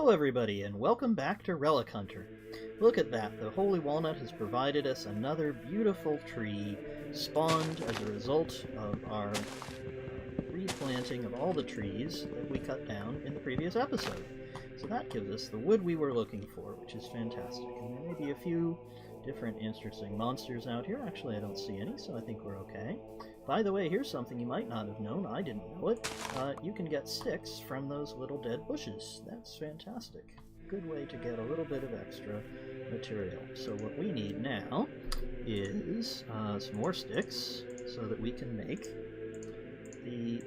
Hello everybody, and welcome back to Relic Hunter. Look at that, the Holy Walnut has provided us another beautiful tree, spawned as a result of our replanting of all the trees that we cut down in the previous episode. So that gives us the wood we were looking for, which is fantastic. And there may be a few different interesting monsters out here. Actually, I don't see any, so I think we're okay. By the way, here's something you might not have known. I didn't know it. You can get sticks from those little dead bushes. That's fantastic. Good way to get a little bit of extra material. So what we need now is some more sticks so that we can make the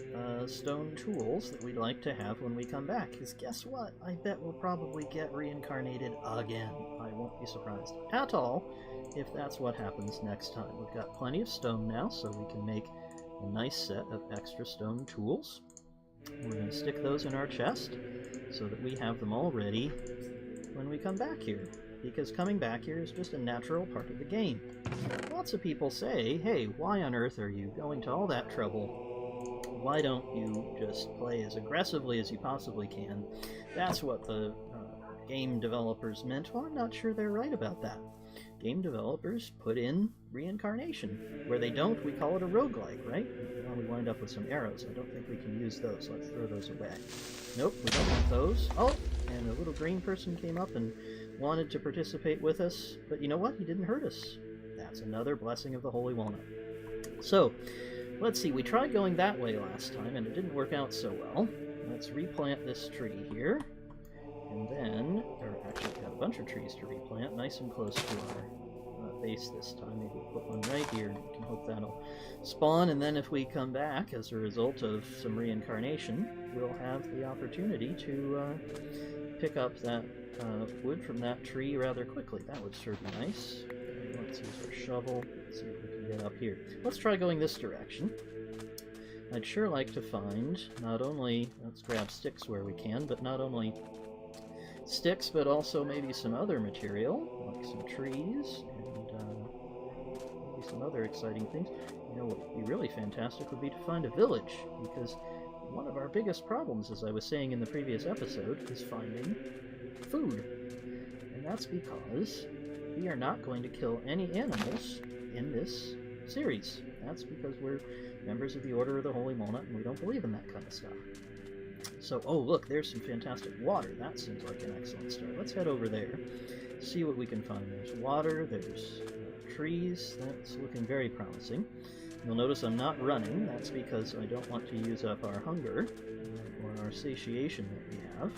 stone tools that we'd like to have when we come back. Because guess what? I bet we'll probably get reincarnated again. I won't be surprised at all if that's what happens next time. We've got plenty of stone now, so we can make a nice set of extra stone tools. We're going to stick those in our chest so that we have them all ready when we come back here. Because coming back here is just a natural part of the game. Lots of people say, hey, why on earth are you going to all that trouble? Why don't you just play as aggressively as you possibly can? That's what the game developers meant. Well, I'm not sure they're right about that. Game developers put in reincarnation. Where they don't, we call it a roguelike, right? Well, we wind up with some arrows. I don't think we can use those. Let's throw those away. Nope, we don't want those. Oh, and a little green person came up and wanted to participate with us. But you know what? He didn't hurt us. That's another blessing of the Holy Walnut. So, let's see. We tried going that way last time, and it didn't work out so well. Let's replant this tree here. And then, or actually we have a bunch of trees to replant, nice and close to our base this time. Maybe we'll put one right here, and we can hope that'll spawn, and then if we come back as a result of some reincarnation, we'll have the opportunity to pick up that wood from that tree rather quickly. That would sure be nice. Let's use our shovel, let's see if we can get up here. Let's try going this direction. I'd sure like to find not only, let's grab sticks where we can, but not only sticks, but also maybe some other material, like some trees, and maybe some other exciting things. You know, what would be really fantastic would be to find a village, because one of our biggest problems, as I was saying in the previous episode, is finding food. And that's because we are not going to kill any animals in this series. That's because we're members of the Order of the Holy Walnut, and we don't believe in that kind of stuff. So, oh look, there's some fantastic water. That seems like an excellent start. Let's head over there, see what we can find. There's water, there's trees. That's looking very promising. You'll notice I'm not running. That's because I don't want to use up our hunger or our satiation that we have.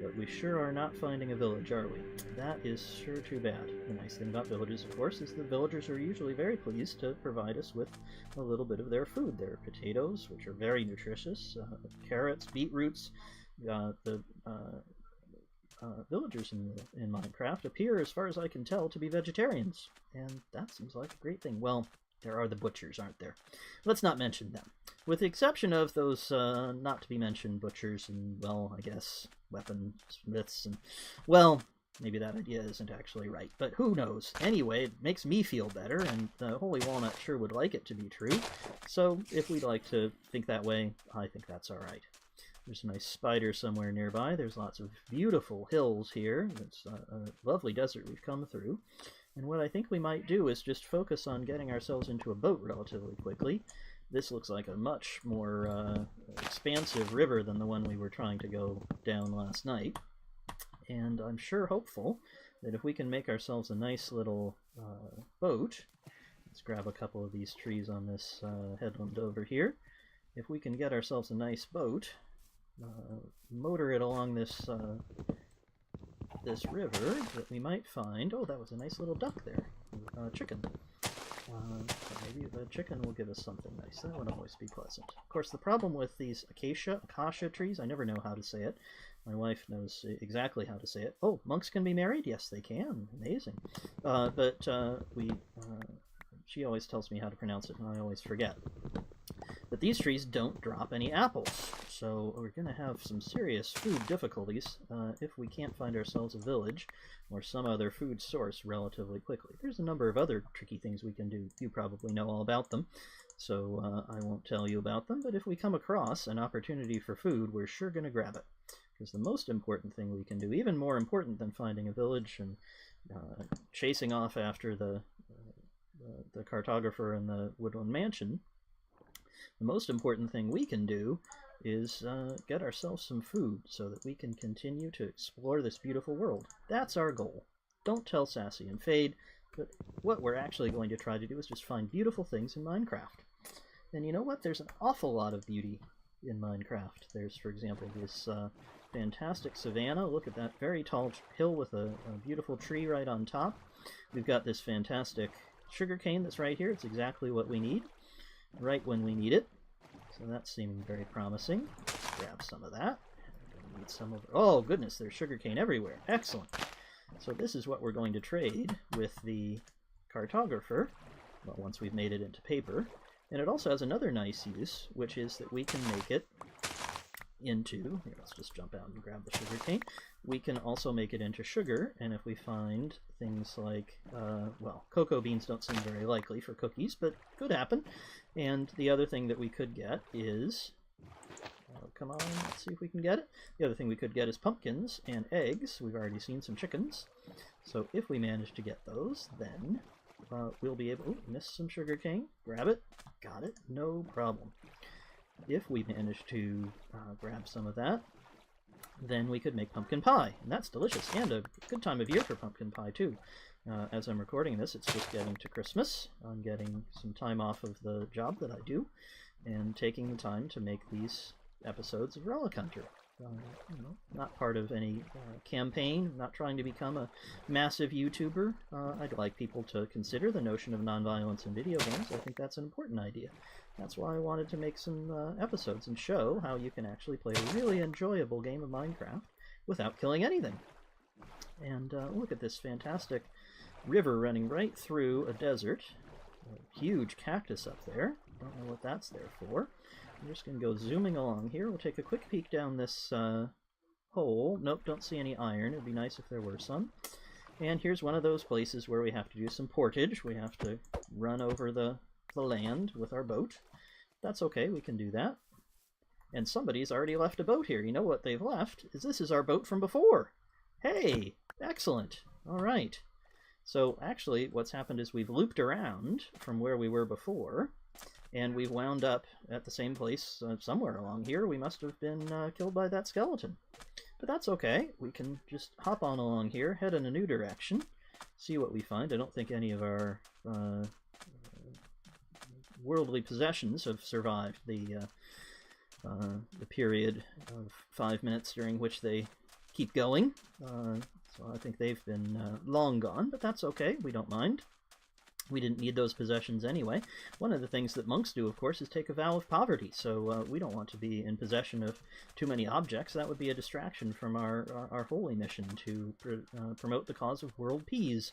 But we sure are not finding a village, are we? That is sure too bad. The nice thing about villages, of course, is the villagers are usually very pleased to provide us with a little bit of their food. There are potatoes, which are very nutritious, carrots, beetroots. The villagers in Minecraft appear, as far as I can tell, to be vegetarians. And that seems like a great thing. Well, there are the butchers, aren't there? Let's not mention them. With the exception of those not-to-be-mentioned butchers and, well, I guess, weaponsmiths and, well, maybe that idea isn't actually right, but who knows? Anyway, it makes me feel better, and the Holy Walnut sure would like it to be true. So, if we'd like to think that way, I think that's all right. There's a nice spider somewhere nearby. There's lots of beautiful hills here. It's a lovely desert we've come through. And what I think we might do is just focus on getting ourselves into a boat relatively quickly. This looks like a much more expansive river than the one we were trying to go down last night. And I'm sure hopeful that if we can make ourselves a nice little boat, let's grab a couple of these trees on this headland over here. If we can get ourselves a nice boat, motor it along this this river, that we might find, oh, that was a nice little duck there, chicken. Maybe the chicken will give us something nice. That would always be pleasant. Of course, the problem with these acacia trees, I never know how to say it. My wife knows exactly how to say it. Oh, monks can be married? Yes, they can. Amazing. She always tells me how to pronounce it, and I always forget. But these trees don't drop any apples, so we're going to have some serious food difficulties if we can't find ourselves a village or some other food source relatively quickly. There's a number of other tricky things we can do. You probably know all about them, so I won't tell you about them, but if we come across an opportunity for food, we're sure going to grab it. Because the most important thing we can do, even more important than finding a village and chasing off after the cartographer in the woodland mansion, the most important thing we can do is get ourselves some food so that we can continue to explore this beautiful world. That's our goal. Don't tell Sassy and Fade, but what we're actually going to try to do is just find beautiful things in Minecraft. And you know what? There's an awful lot of beauty in Minecraft. There's, for example, this fantastic savanna. Look at that very tall hill with a beautiful tree right on top. We've got this fantastic sugarcane that's right here. It's exactly what we need, right when we need it. So that's seeming very promising. Let's grab some of that. Need some of... Oh, goodness, there's sugarcane everywhere. Excellent. So this is what we're going to trade with the cartographer, well, once we've made it into paper. And it also has another nice use, which is that we can make it into... Here, let's just jump out and grab the sugarcane. We can also make it into sugar, and if we find things like, well, cocoa beans don't seem very likely for cookies, but could happen. And the other thing that we could get is... come on, let's see if we can get it. The other thing we could get is pumpkins and eggs. We've already seen some chickens. So if we manage to get those, then we'll be able... Ooh, missed some sugarcane. Grab it. Got it. No problem. If we manage to grab some of that, then we could make pumpkin pie. And that's delicious. And a good time of year for pumpkin pie, too. As I'm recording this, it's just getting to Christmas. I'm getting some time off of the job that I do and taking the time to make these episodes of Relic Hunter. You know, not part of any campaign, not trying to become a massive YouTuber. I'd like people to consider the notion of nonviolence in video games. I think that's an important idea. That's why I wanted to make some episodes and show how you can actually play a really enjoyable game of Minecraft without killing anything. And look at this fantastic river running right through a desert. A huge cactus up there. Don't know what that's there for. I'm just going to go zooming along here. We'll take a quick peek down this hole. Nope, don't see any iron. It'd be nice if there were some. And here's one of those places where we have to do some portage. We have to run over the land with our boat. That's okay, we can do that. And somebody's already left a boat here. You know what they've left? This is our boat from before. Hey, excellent. All right. So actually what's happened is we've looped around from where we were before, and we've wound up at the same place somewhere along here. We must have been killed by that skeleton. But that's okay. We can just hop on along here, head in a new direction, see what we find. I don't think any of our worldly possessions have survived the period of 5 minutes during which they keep going. So I think they've been long gone, but that's okay. We don't mind. We didn't need those possessions anyway. One of the things that monks do, of course, is take a vow of poverty, so we don't want to be in possession of too many objects. That would be a distraction from our holy mission to promote the cause of world peace.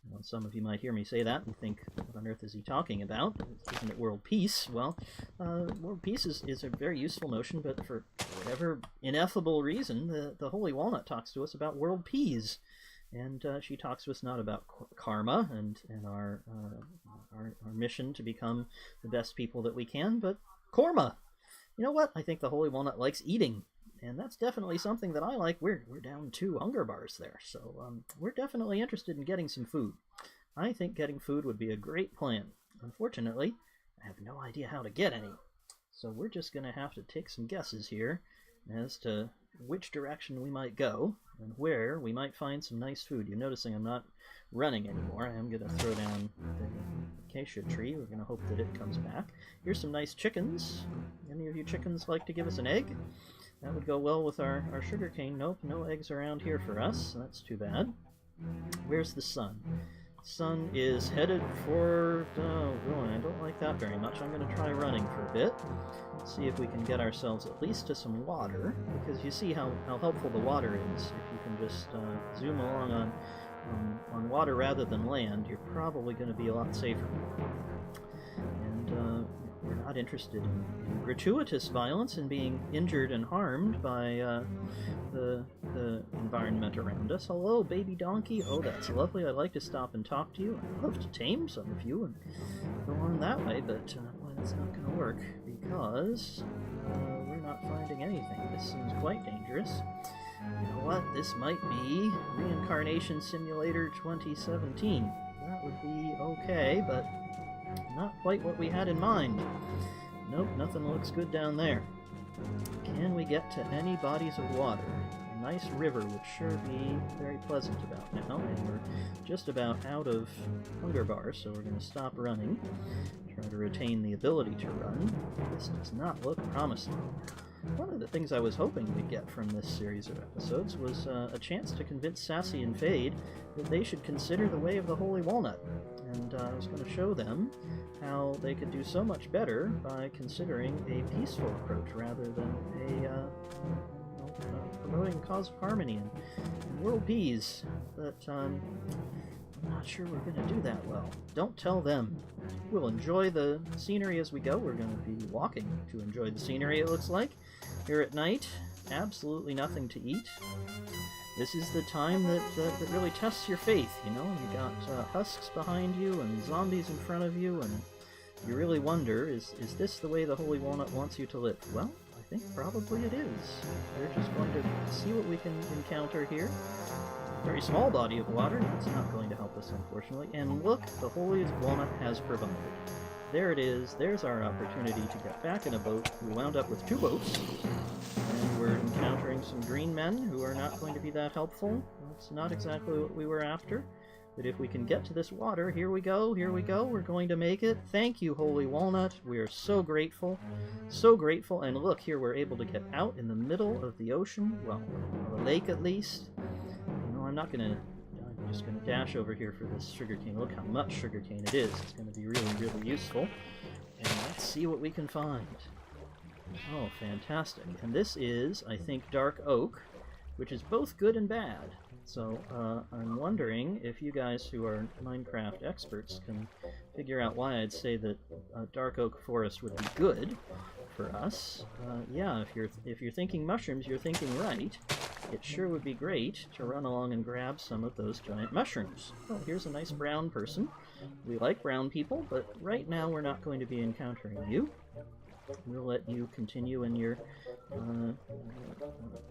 Well, some of you might hear me say that and think, what on earth is he talking about? Isn't it world peace? Well, world peace is a very useful notion, but for whatever ineffable reason, the Holy Walnut talks to us about world peace. And she talks to us not about karma and our mission to become the best people that we can, but korma. You know what? I think the Holy Walnut likes eating, and that's definitely something that I like. We're down 2 hunger bars there, so we're definitely interested in getting some food. I think getting food would be a great plan. Unfortunately, I have no idea how to get any, so we're just going to have to take some guesses here as to which direction we might go and where we might find some nice food. You're noticing I'm not running anymore. I am going to throw down the acacia tree. We're going to hope that it comes back. Here's some nice chickens. Any of you chickens like to give us an egg? That would go well with our sugarcane. Nope, no eggs around here for us. That's too bad. Where's the sun? Sun is headed for... Oh, boy, I don't like that very much. I'm going to try running for a bit. See if we can get ourselves at least to some water, because you see how helpful the water is. If you can just zoom along on water rather than land, you're probably going to be a lot safer. And we're not interested in gratuitous violence and being injured and harmed by the environment around us. Hello, baby donkey. Oh, that's lovely. I'd like to stop and talk to you. I'd love to tame some of you and go on that way, but well, that's not going to work because we're not finding anything. This seems quite dangerous. You know what? This might be Reincarnation Simulator 2017. That would be okay, but not quite what we had in mind. Nope, nothing looks good down there. Can we get to any bodies of water? A nice river would sure be very pleasant about now, and we're just about out of hunger bars, so we're going to stop running. Try to retain the ability to run. This does not look promising. One of the things I was hoping we'd get from this series of episodes was a chance to convince Sassy and Fade that they should consider the way of the Holy Walnut. And I was going to show them how they could do so much better by considering a peaceful approach rather than promoting the cause of harmony and world peace. But I'm not sure we're going to do that well. Don't tell them. We'll enjoy the scenery as we go. We're going to be walking to enjoy the scenery, it looks like. Here at night, absolutely nothing to eat. This is the time that really tests your faith, you know? You got husks behind you and zombies in front of you, and you really wonder, is this the way the Holy Walnut wants you to live? Well, I think probably it is. We're just going to see what we can encounter here. Very small body of water, that's not going to help us, unfortunately. And look, the Holy Walnut has provided. There it is, there's our opportunity to get back in a boat. We wound up with 2 boats, and we're encountering some green men who are not going to be that helpful. That's not exactly what we were after. But if we can get to this water, here we go, we're going to make it. Thank you, Holy Walnut, we are so grateful, and look, here we're able to get out in the middle of the ocean, well, a lake at least. No, I'm just gonna dash over here for this sugarcane. Look how much sugarcane it is. It's gonna be really, really useful. And let's see what we can find. Oh, fantastic. And this is, I think, dark oak, which is both good and bad. So, I'm wondering if you guys who are Minecraft experts can figure out why I'd say that a dark oak forest would be good for us. Yeah, if you're thinking mushrooms, you're thinking right. It sure would be great to run along and grab some of those giant mushrooms. Oh, here's a nice brown person. We like brown people, but right now we're not going to be encountering you. We'll let you continue in your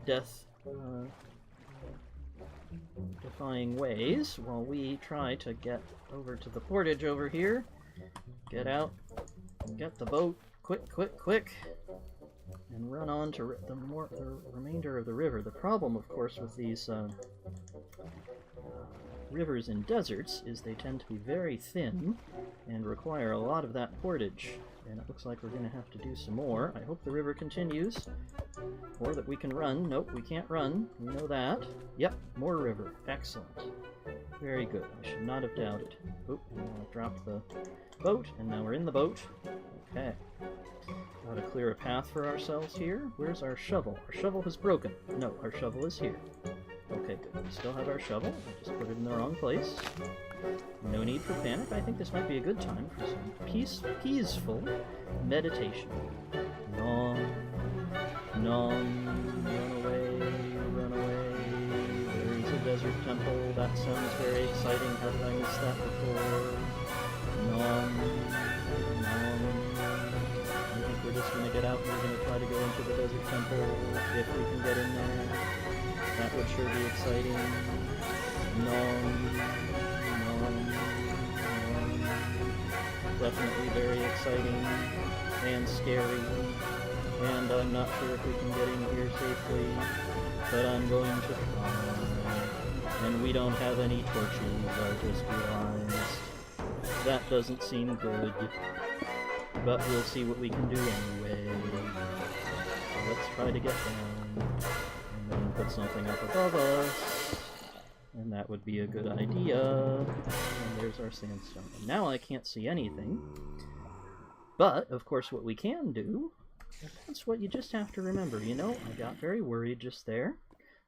death-defying ways while we try to get over to the portage over here. Get out, get the boat, quick, and run on to the remainder of the river. The problem, of course, with these rivers in deserts is they tend to be very thin and require a lot of that portage. And it looks like we're going to have to do some more. I hope the river continues, or that we can run. Nope, we can't run. We know that. Yep, more river. Excellent. Very good. I should not have doubted. Oop, I dropped the boat, and now we're in the boat. Okay. Got to clear a path for ourselves here. Where's our shovel? Our shovel has broken. No, our shovel is here. Okay, good. We still have our shovel. I just put it in the wrong place. No need for panic. I think this might be a good time for some peaceful meditation. Run away. There's a desert temple. That sounds very exciting. How did I miss that before? I think we're just going to get out and we're going to try to go into the desert temple if we can get in there. That would sure be exciting. Definitely very exciting and scary. And I'm not sure if we can get in here safely, but I'm going to try. And we don't have any torches, I just realized. That doesn't seem good. But we'll see what we can do anyway. So let's try to get down. And then put something up above us. And that would be a good idea. And there's our sandstone. And now I can't see anything. But, of course, what we can do, that's what you just have to remember. You know, I got very worried just there.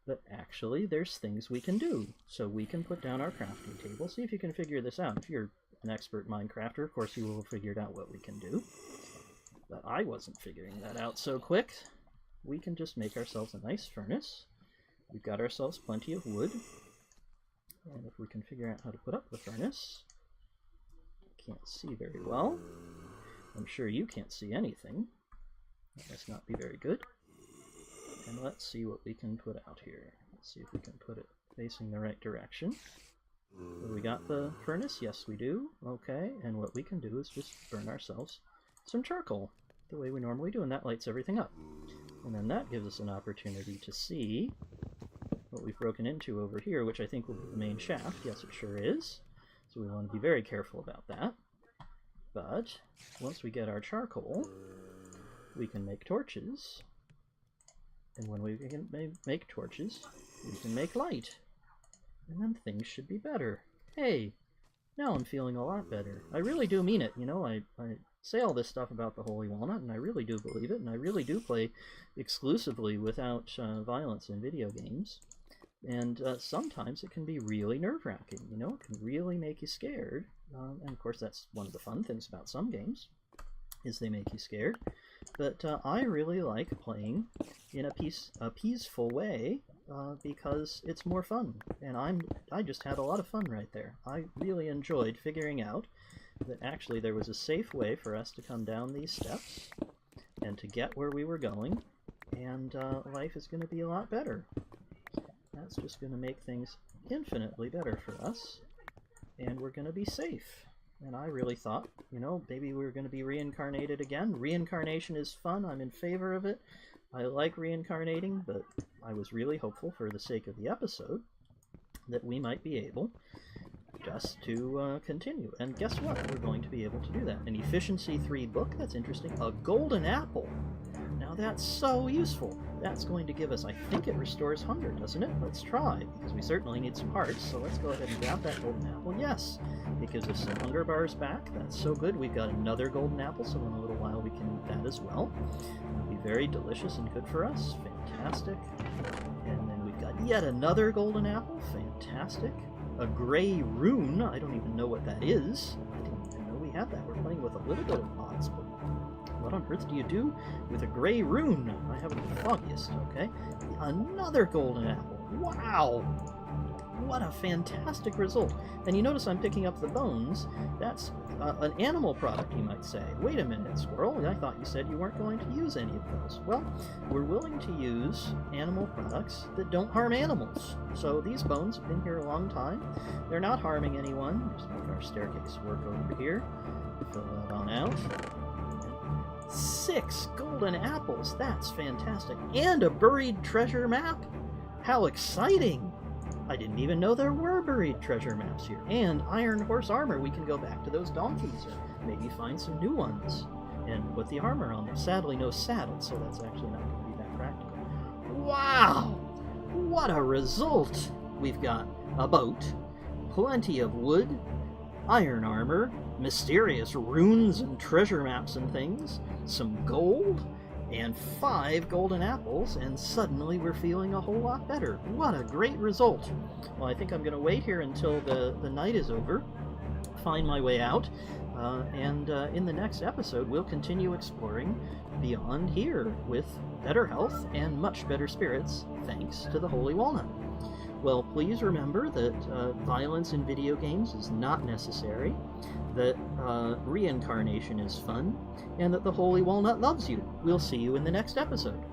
But actually, there's things we can do. So we can put down our crafting table. See if you can figure this out. If you're an expert Minecrafter, of course you will have figured out what we can do. But I wasn't figuring that out so quick. We can just make ourselves a nice furnace. We've got ourselves plenty of wood. And if we can figure out how to put up the furnace, I can't see very well. I'm sure you can't see anything. That must not be very good. And let's see what we can put out here. Let's see if we can put it facing the right direction. So we got the furnace? Yes, we do. Okay, and what we can do is just burn ourselves some charcoal, the way we normally do, and that lights everything up. And then that gives us an opportunity to see what we've broken into over here, which I think will be the main shaft. Yes, it sure is. So we want to be very careful about that. But once we get our charcoal, we can make torches. And when we can make torches, we can make light. And then things should be better. Hey, now I'm feeling a lot better. I really do mean it. You know, I say all this stuff about the Holy Walnut, and I really do believe it, and I really do play exclusively without violence in video games. And sometimes it can be really nerve-wracking, you know? It can really make you scared. And of course that's one of the fun things about some games, is they make you scared. But I really like playing in a peaceful way, because it's more fun. And I just had a lot of fun right there. I really enjoyed figuring out that actually there was a safe way for us to come down these steps and to get where we were going, and life is going to be a lot better. That's just going to make things infinitely better for us, and we're going to be safe. And I really thought, you know, maybe we were going to be reincarnated again. Reincarnation is fun. I'm in favor of it. I like reincarnating, but I was really hopeful, for the sake of the episode, that we might be able just to continue. And guess what? We're going to be able to do that. An Efficiency 3 book, that's interesting. A golden apple. Now that's so useful. That's going to give us, I think it restores hunger, doesn't it? Let's try, because we certainly need some hearts, so let's go ahead and grab that golden apple. Yes, it gives us some hunger bars back. That's so good. We've got another golden apple, so in a little while we can eat that as well. It'll be very delicious and good for us. Fantastic. And then we've got yet another golden apple. Fantastic. A gray rune. I don't even know what that is. I didn't even know we had that. We're playing with a little bit of mods, but what on earth do you do with a gray rune? I haven't the foggiest, okay? Another golden apple. Wow! What a fantastic result. And you notice I'm picking up the bones. That's an animal product, you might say. Wait a minute, Squirrel. I thought you said you weren't going to use any of those. Well, we're willing to use animal products that don't harm animals. So these bones have been here a long time. They're not harming anyone. Just make our staircase work over here. Fill that on out. 6 golden apples. That's fantastic. And a buried treasure map. How exciting! I didn't even know there were buried treasure maps here. And iron horse armor. We can go back to those donkeys or maybe find some new ones and put the armor on them. Sadly, no saddle, so that's actually not going to be that practical. Wow! What a result! We've got a boat, plenty of wood, iron armor, mysterious runes and treasure maps and things, some gold, and 5 golden apples, and suddenly we're feeling a whole lot better. What a great result! Well, I think I'm going to wait here until the night is over, find my way out, and in the next episode we'll continue exploring beyond here with better health and much better spirits, thanks to the Holy Walnut. Well, please remember that violence in video games is not necessary, that reincarnation is fun, and that the Holy Walnut loves you. We'll see you in the next episode.